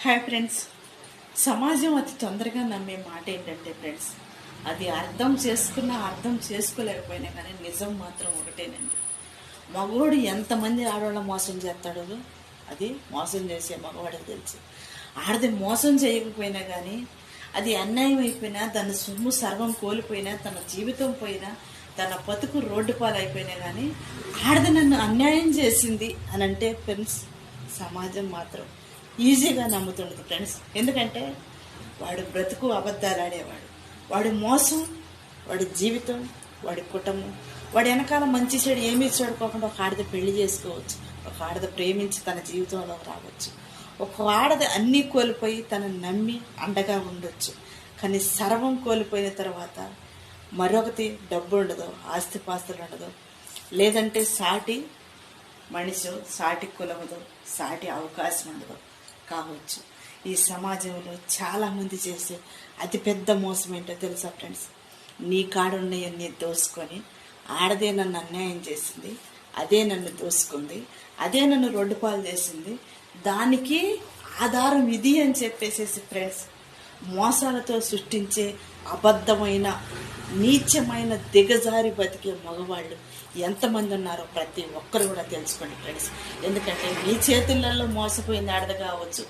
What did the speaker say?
Hi friends. సమాజం అతి తొందరగా నమ్మే మాట ఏంటంటే ఫ్రెండ్స్, అది అర్థం చేసుకోలేకపోయినా కానీ నిజం మాత్రం ఒకటేనండి. మగవాడు ఎంతమంది ఆడవాళ్ళ మోసం చేస్తాడో అది మోసం చేసే మగవాడికి తెలుసు. ఆడది మోసం చేయకపోయినా కానీ అది అన్యాయం అయిపోయినా, తన సొమ్ము సర్వం కోల్పోయినా, తన జీవితం పోయినా, తన బతుకు రోడ్డు పాలైపోయినా కానీ ఆడది నన్ను అన్యాయం చేసింది అని అంటే ఫ్రెండ్స్, సమాజం మాత్రం ఈజీగా నమ్ముతుండదు ఫ్రెండ్స్. ఎందుకంటే వాడు బ్రతుకు అబద్ధాలు ఆడేవాడు, వాడి మోసం, వాడి జీవితం, వాడి కుటుంబం, వాడి వెనకాల మంచి చెడు ఏమీ చూడుకోకుండా ఒక ఆడది పెళ్లి చేసుకోవచ్చు, ఒక ఆడది ప్రేమించి తన జీవితంలో రావచ్చు, ఒక ఆడది అన్నీ కోల్పోయి తనని నమ్మి అండగా ఉండొచ్చు. కానీ సర్వం కోల్పోయిన తర్వాత మరొకటి డబ్బు ఉండదు, ఆస్తిపాస్తులు ఉండదు, లేదంటే సాటి మనిషి, సాటి కులముదో, సాటి అవకాశం ఉండదు కావచ్చు. ఈ సమాజంలో చాలామంది చేసే అతిపెద్ద మోసం ఏంటో తెలుసా ఫ్రెండ్స్? నీ కాడున్నాయన్నీ దోసుకొని, ఆడదే నన్ను అన్యాయం చేసింది, అదే నన్ను దోసుకుంది, అదే నన్ను రోడ్డు పాలు చేసింది, దానికి ఆధారం ఇది అని చెప్పేసేసి ఫ్రెండ్స్, మోసాలతో సృష్టించే అబద్ధమైన నీచమైన దిగజారి బతికే మగవాళ్ళు ఎంతమంది ఉన్నారో ప్రతి ఒక్కరు కూడా తెలుసుకోండి ఫ్రెండ్స్. ఎందుకంటే మీ చేతులలో మోసపోయింది ఆడది కావచ్చు,